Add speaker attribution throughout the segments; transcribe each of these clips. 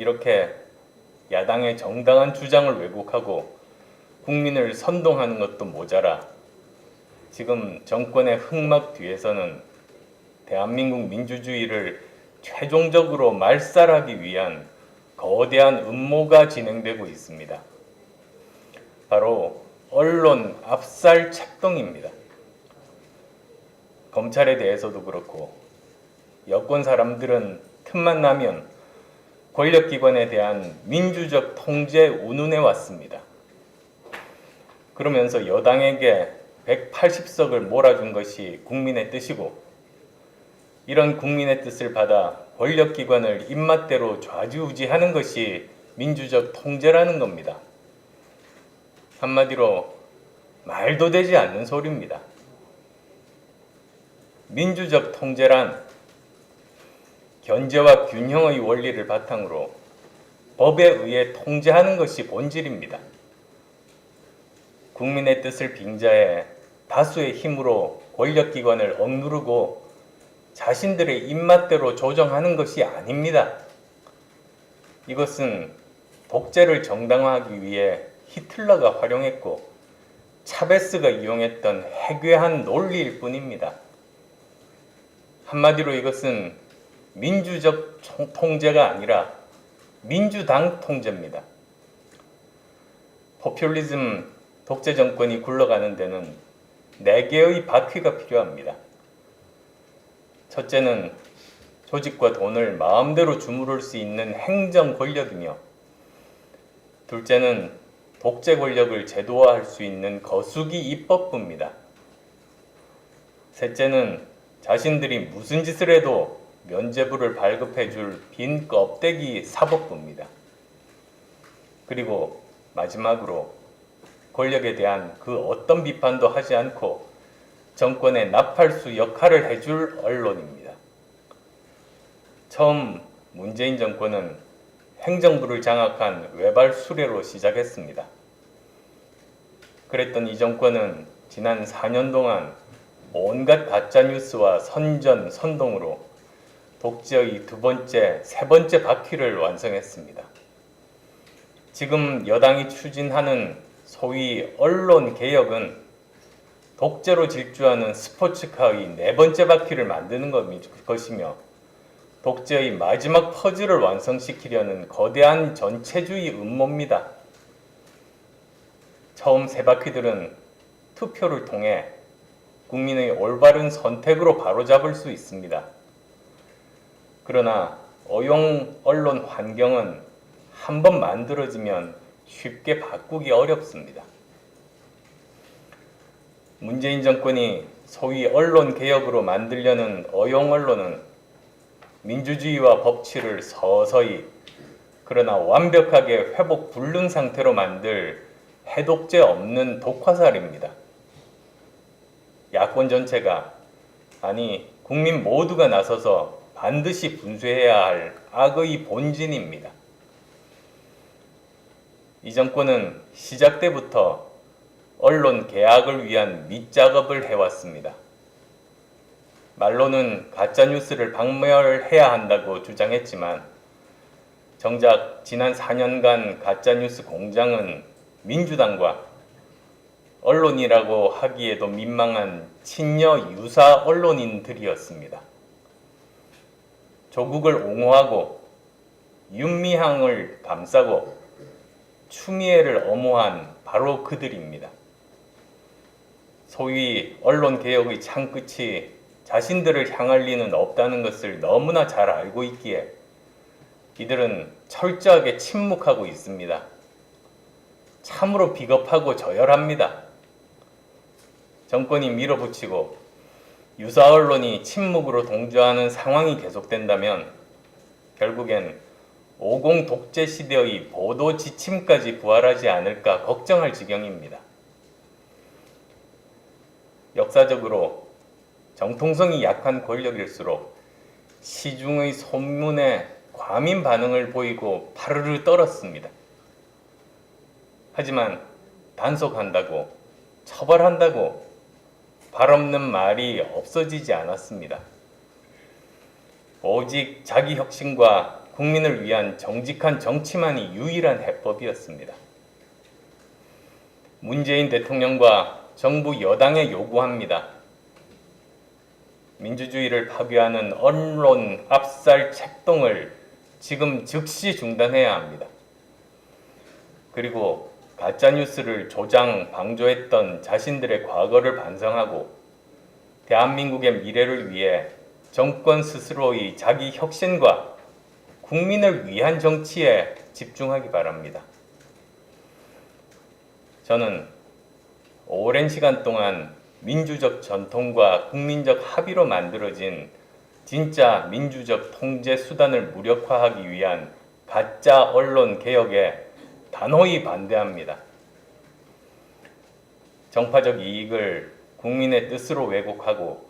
Speaker 1: 이렇게 야당의 정당한 주장을 왜곡하고 국민을 선동하는 것도 모자라 지금 정권의 흑막 뒤에서는 대한민국 민주주의를 최종적으로 말살하기 위한 거대한 음모가 진행되고 있습니다. 바로 언론 압살 책동입니다. 검찰에 대해서도 그렇고 여권 사람들은 틈만 나면 권력기관에 대한 민주적 통제 운운해 왔습니다. 그러면서 여당에게 180석을 몰아준 것이 국민의 뜻이고 이런 국민의 뜻을 받아 권력기관을 입맛대로 좌지우지하는 것이 민주적 통제라는 겁니다. 한마디로 말도 되지 않는 소리입니다. 민주적 통제란 견제와 균형의 원리를 바탕으로 법에 의해 통제하는 것이 본질입니다. 국민의 뜻을 빙자해 다수의 힘으로 권력기관을 억누르고 자신들의 입맛대로 조정하는 것이 아닙니다. 이것은 독재를 정당화하기 위해 히틀러가 활용했고 차베스가 이용했던 해괴한 논리일 뿐입니다. 한마디로 이것은 민주적 통제가 아니라 민주당 통제입니다. 포퓰리즘 독재 정권이 굴러가는 데는 4개의 바퀴가 필요합니다. 첫째는 조직과 돈을 마음대로 주무를 수 있는 행정 권력이며, 둘째는 독재 권력을 제도화할 수 있는 거수기 입법부입니다. 셋째는 자신들이 무슨 짓을 해도 면죄부를 발급해줄 빈 껍데기 사법부입니다. 그리고 마지막으로 권력에 대한 그 어떤 비판도 하지 않고 정권의 나팔수 역할을 해줄 언론입니다. 처음 문재인 정권은 행정부를 장악한 외발 수레로 시작했습니다. 그랬던 이 정권은 지난 4년 동안 온갖 가짜뉴스와 선전, 선동으로 독재의 2번째, 3번째 바퀴를 완성했습니다. 지금 여당이 추진하는 소위 언론개혁은 독재로 질주하는 스포츠카의 4번째 바퀴를 만드는 것이며 독재의 마지막 퍼즐을 완성시키려는 거대한 전체주의 음모입니다. 처음 3바퀴들은 투표를 통해 국민의 올바른 선택으로 바로잡을 수 있습니다. 그러나 어용 언론 환경은 한번 만들어지면 쉽게 바꾸기 어렵습니다. 문재인 정권이 소위 언론 개혁으로 만들려는 어용 언론은 민주주의와 법치를 서서히 그러나 완벽하게 회복 불능 상태로 만들 해독제 없는 독화살입니다. 야권 전체가, 아니 국민 모두가 나서서 반드시 분쇄해야 할 악의 본진입니다. 이 정권은 시작 때부터 언론 개혁을 위한 밑작업을 해왔습니다. 말로는 가짜뉴스를 박멸해야 한다고 주장했지만 정작 지난 4년간 가짜뉴스 공장은 민주당과 언론이라고 하기에도 민망한 친여 유사 언론인들이었습니다. 조국을 옹호하고 윤미향을 감싸고 추미애를 엄호한 바로 그들입니다. 소위 언론개혁의 창끝이 자신들을 향할 리는 없다는 것을 너무나 잘 알고 있기에 이들은 철저하게 침묵하고 있습니다. 참으로 비겁하고 저열합니다. 정권이 밀어붙이고 유사 언론이 침묵으로 동조하는 상황이 계속된다면 결국엔 50 독재 시대의 보도 지침까지 부활하지 않을까 걱정할 지경입니다. 역사적으로 정통성이 약한 권력일수록 시중의 소문에 과민 반응을 보이고 파르르 떨었습니다. 하지만 단속한다고, 처벌한다고 발 없는 말이 없어지지 않았습니다. 오직 자기 혁신과 국민을 위한 정직한 정치만이 유일한 해법이었습니다. 문재인 대통령과 정부 여당에 요구합니다. 민주주의를 파괴하는 언론 압살 책동을 지금 즉시 중단해야 합니다. 그리고 가짜뉴스를 조장, 방조했던 자신들의 과거를 반성하고 대한민국의 미래를 위해 정권 스스로의 자기 혁신과 국민을 위한 정치에 집중하기 바랍니다. 저는 오랜 시간 동안 민주적 전통과 국민적 합의로 만들어진 진짜 민주적 통제 수단을 무력화하기 위한 가짜 언론 개혁에 단호히 반대합니다. 정파적 이익을 국민의 뜻으로 왜곡하고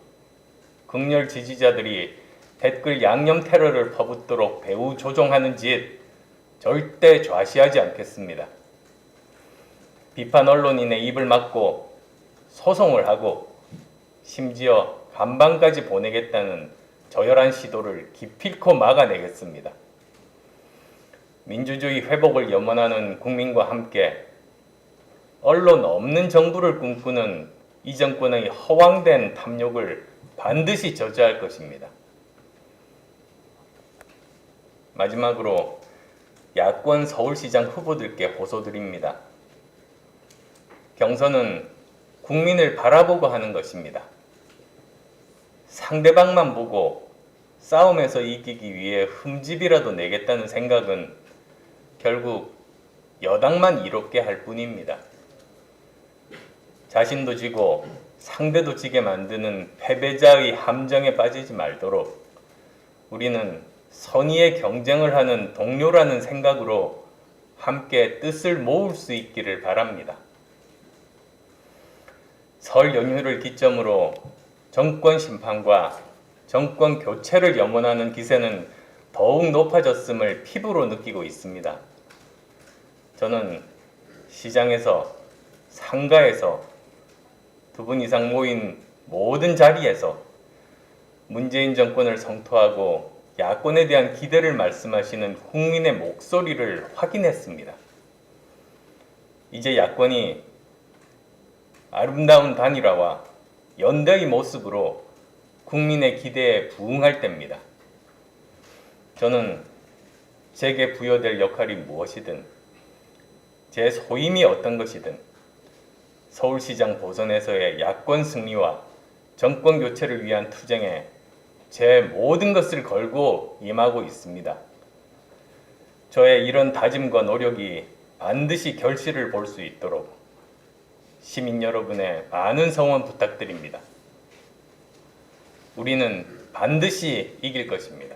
Speaker 1: 극렬 지지자들이 댓글 양념 테러를 퍼붓도록 배후 조종하는 짓 절대 좌시하지 않겠습니다. 비판 언론인의 입을 막고 소송을 하고 심지어 감방까지 보내겠다는 저열한 시도를 기필코 막아내겠습니다. 민주주의 회복을 염원하는 국민과 함께 언론 없는 정부를 꿈꾸는 이 정권의 허황된 탐욕을 반드시 저지할 것입니다. 마지막으로 야권 서울시장 후보들께 호소드립니다. 경선은 국민을 바라보고 하는 것입니다. 상대방만 보고 싸움에서 이기기 위해 흠집이라도 내겠다는 생각은 결국 여당만 이롭게 할 뿐입니다. 자신도 지고 상대도 지게 만드는 패배자의 함정에 빠지지 말도록 우리는 선의의 경쟁을 하는 동료라는 생각으로 함께 뜻을 모을 수 있기를 바랍니다. 설 연휴를 기점으로 정권 심판과 정권 교체를 염원하는 기세는 더욱 높아졌음을 피부로 느끼고 있습니다. 저는 시장에서, 상가에서, 2분 이상 모인 모든 자리에서 문재인 정권을 성토하고 야권에 대한 기대를 말씀하시는 국민의 목소리를 확인했습니다. 이제 야권이 아름다운 단일화와 연대의 모습으로 국민의 기대에 부응할 때입니다. 저는 제게 부여될 역할이 무엇이든 제 소임이 어떤 것이든 서울시장 보선에서의 야권 승리와 정권 교체를 위한 투쟁에 제 모든 것을 걸고 임하고 있습니다. 저의 이런 다짐과 노력이 반드시 결실을 볼 수 있도록 시민 여러분의 많은 성원 부탁드립니다. 우리는 반드시 이길 것입니다.